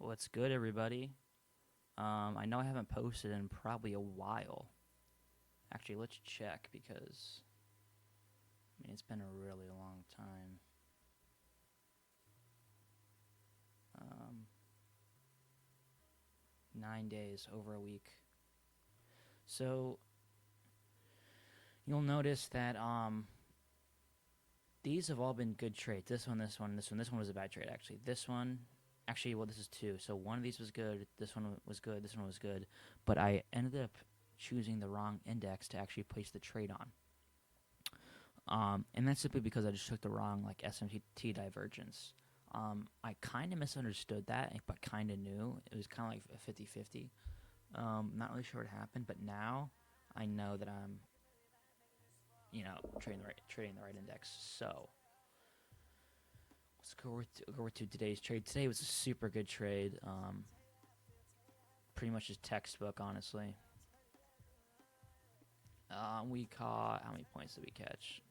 What's good, everybody? I know I haven't posted in probably a while. Actually, let's check because it's been a really long time. Um, 9 days, over a week. So you'll notice that these have all been good trades. This one, this one, this one. This one was a bad trade actually. This one, actually, well, this is two. So one of these was good. This one was good. This one was good. But I ended up choosing the wrong index to actually place the trade on. And that's simply because I just took the wrong like SMT divergence. I kind of misunderstood that, but kind of knew. It was kind of like a 50-50. Not really sure what happened, but now I know that I'm, trading the right index. So let's go over to today's trade. Today was a super good trade. Pretty much just textbook, honestly. We caught how many points did we catch?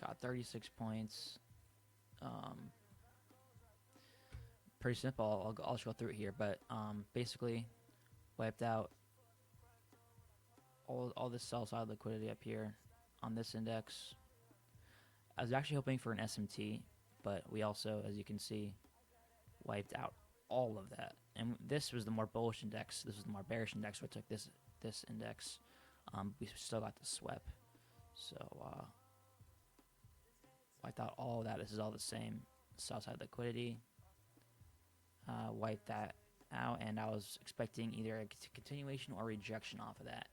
Got 36 points. Um, Pretty simple. I'll just go through it here, but basically wiped out all this sell side liquidity up here on this index. I was actually hoping for an SMT, but we also, as you can see, wiped out all of that. And this was the more bullish index. This was the more bearish index. So I took this index. We still got the swept. So wiped out all of that. This is all the same. Sell side liquidity. Wiped that out, and I was expecting either a continuation or rejection off of that.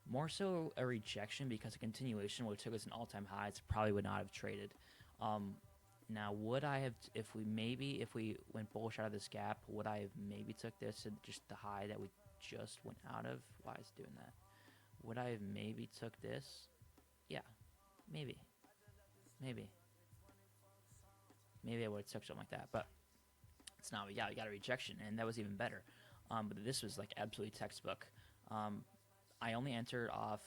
More so a rejection because a continuation would have took us an all-time high. It probably would not have traded. Now, would I have, if we went bullish out of this gap, would I have maybe took this and just the high that we just went out of? Why is it doing that? Would I have maybe took this? Yeah, maybe, maybe, maybe I would have took something like that. But it's not. Yeah, we got a rejection, and that was even better. But this was like absolutely textbook. Um, I only entered off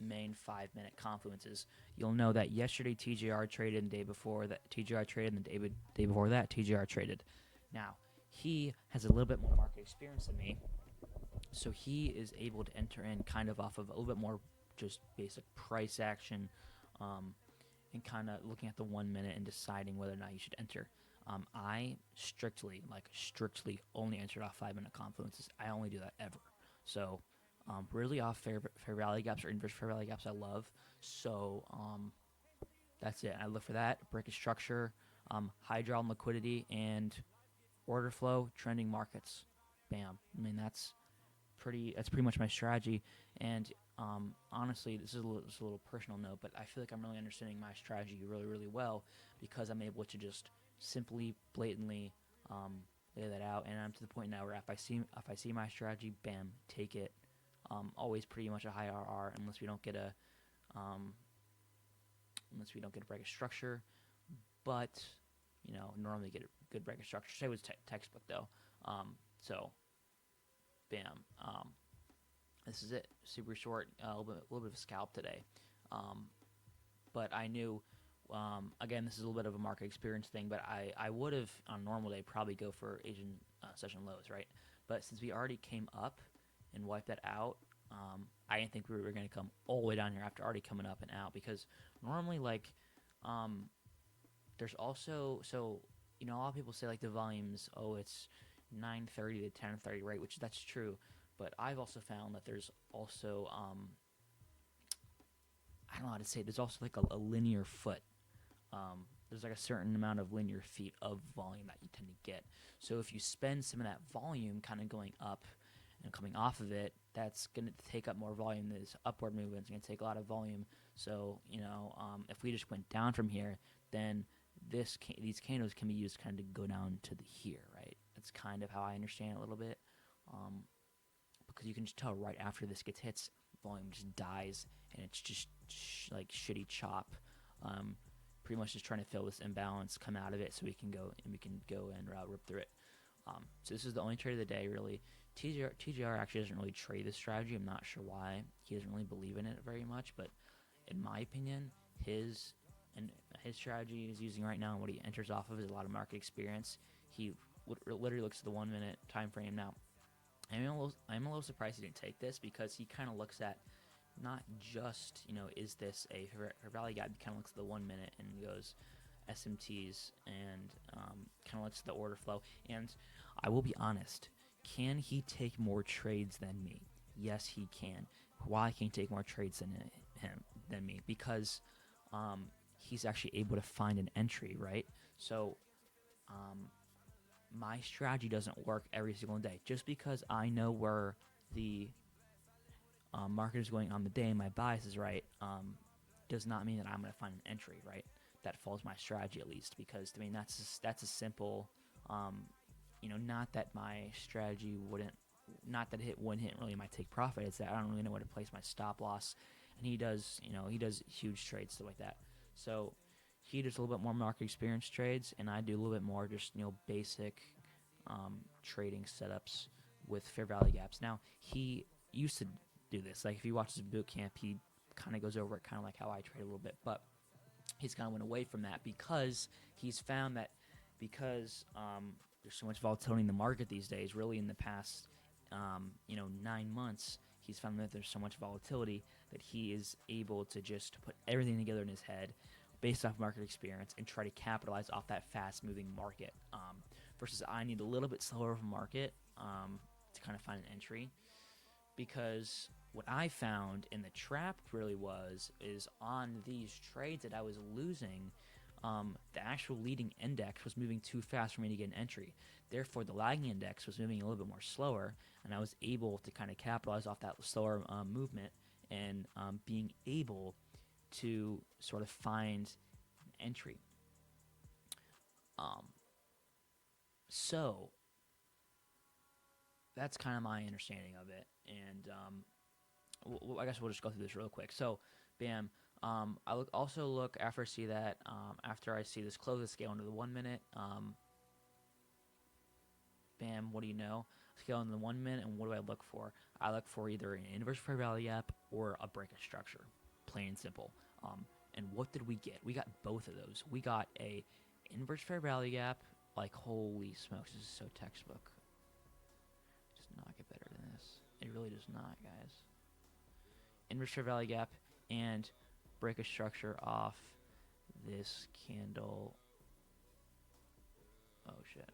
main 5-minute confluences. You'll know that yesterday TJR traded, and the day before that TJR traded, and the day before that TJR traded. Now he has a little bit more market experience than me, so he is able to enter in kind of off of a little bit more just basic price action, um, and kind of looking at the 1 minute and deciding whether or not you should enter. I strictly only entered off 5-minute confluences. I only do that ever. So really off fair value gaps or inverse fair value gaps I love. So that's it. I look for that. Break of structure, high draw and liquidity, and order flow, trending markets. Bam. That's pretty much my strategy. And honestly, this is a little personal note, but I feel like I'm really understanding my strategy really, really well because I'm able to just simply, blatantly lay that out. And I'm to the point now where if I see my strategy, bam, take it. Always pretty much a high RR um, unless we don't get a break of structure. But normally get a good break of structure. Say it was textbook though. So bam. This is it. Super short, a little bit of a scalp today. Um, but I knew, again, this is a little bit of a market experience thing, but I would have, on a normal day, probably go for Asian session lows, right? But since we already came up and wiped that out, I didn't think we were going to come all the way down here after already coming up and out because normally, like, um, there's also, a lot of people say, like, the volumes, oh, it's 9:30 to 10:30, right? Which that's true. But I've also found that there's also I don't know how to say it, there's also like a linear foot. There's like a certain amount of linear feet of volume that you tend to get. So if you spend some of that volume kind of going up and coming off of it, that's going to take up more volume. This upward movement is going to take a lot of volume. So if we just went down from here, then these candles can be used kind of to go down to the here, right? That's kind of how I understand it a little bit. Because you can just tell right after this gets hits, volume just dies, and it's just like shitty chop. Pretty much just trying to fill this imbalance, come out of it, so we can go and rip through it. So this is the only trade of the day, really. TJR actually doesn't really trade this strategy. I'm not sure why. He doesn't really believe in it very much, but in my opinion, his and his strategy he's using right now and what he enters off of is a lot of market experience. He literally looks at the 1 minute time frame now. I'm a little surprised he didn't take this because he kind of looks at not just, is this a fair value gap? He kind of looks at the 1 minute and goes SMTs and kind of looks at the order flow. And I will be honest, can he take more trades than me? Yes, he can. Why can he take more trades than me? Because he's actually able to find an entry, right? So my strategy doesn't work every single day. Just because I know where the market is going on the day and my bias is right, does not mean that I'm going to find an entry, right? That follows my strategy at least, because I mean that's a simple, not that my strategy not that it wouldn't hit really my take profit. It's that I don't really know where to place my stop loss, and he does huge trades stuff like that. So he does a little bit more market experience trades, and I do a little bit more just basic trading setups with fair value gaps. Now he used to do this. Like if you watch his boot camp, he kind of goes over it, kind of like how I trade a little bit, but he's kind of went away from that because he's found that because there's so much volatility in the market these days. Really, in the past 9 months, he's found that there's so much volatility that he is able to just put everything together in his head based off market experience and try to capitalize off that fast-moving market. Versus I need a little bit slower of a market to kind of find an entry, because what I found in the trap really is on these trades that I was losing, the actual leading index was moving too fast for me to get an entry. Therefore, the lagging index was moving a little bit more slower, and I was able to kind of capitalize off that slower movement and being able to sort of find an entry. So that's kind of my understanding of it, and I guess we'll just go through this real quick. So, bam. I also look after I see that after I see this close the scale into the 1 minute. Bam. What do you know? Scale into the 1 minute, and what do I look for? I look for either an inverse fair value gap or a break of structure, plain and simple. And what did we get? We got both of those. We got a inverse fair value gap. Like holy smokes, this is so textbook. It does not get better than this. It really does not, guys. Inverse fair value gap and break a structure off this candle. Oh shit.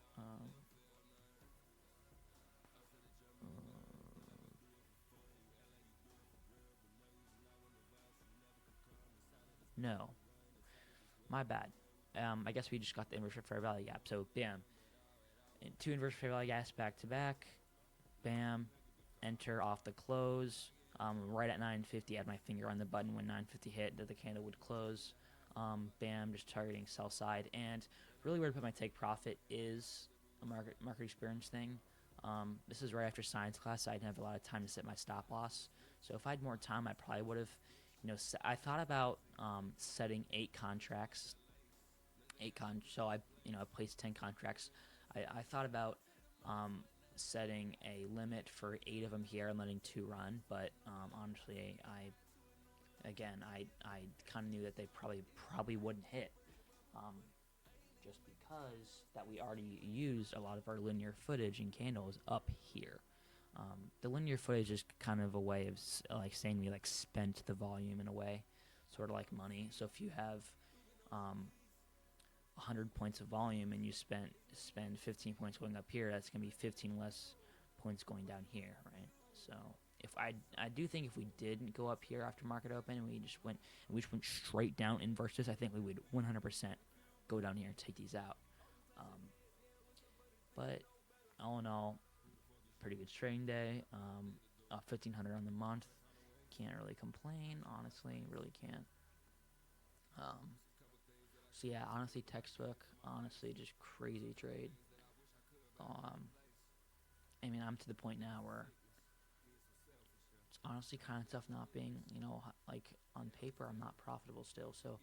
No, my bad. I guess we just got the inverse fair value gap. So bam, and two inverse fair value gaps back to back. Bam, enter off the close. Right at 950, I had my finger on the button when 950 hit that the candle would close. Bam, just targeting sell side. And really where to put my take profit is a market experience thing. This is right after science class, so I didn't have a lot of time to set my stop loss. So if I had more time, I probably would have, I thought about setting 8 contracts. So I placed 10 contracts. I thought about setting a limit for 8 of them here and letting 2 run, but honestly, I kind of knew that they probably wouldn't hit, just because that we already used a lot of our linear footage and candles up here. The linear footage is kind of a way of saying we spent the volume in a way, sort of like money. So if you have 100 points of volume and you spend 15 points going up here, that's going to be 15 less points going down here, right? So if I do think if we didn't go up here after market open and we just went straight down inverses, I think we would 100% go down here and take these out. But all in all, pretty good trading day. 1,500 on the month. Can't really complain, honestly. Really can't. So yeah, honestly, textbook. Honestly, just crazy trade. I mean, I'm to the point now where it's honestly kind of tough not being, on paper, I'm not profitable still. So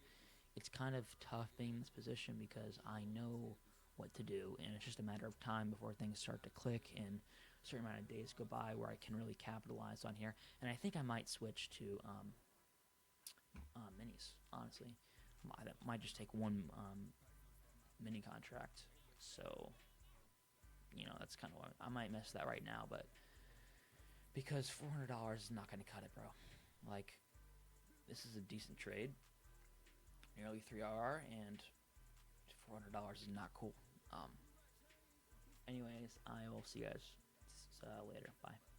it's kind of tough being in this position because I know what to do, and it's just a matter of time before things start to click and a certain amount of days go by where I can really capitalize on here. And I think I might switch to minis, honestly. That might just take one mini contract. So, that's kind of what I might miss that right now, but because $400 is not going to cut it, bro. Like, this is a decent trade, nearly 3 RR, and $400 is not cool. Anyways, I will see you guys later. Bye.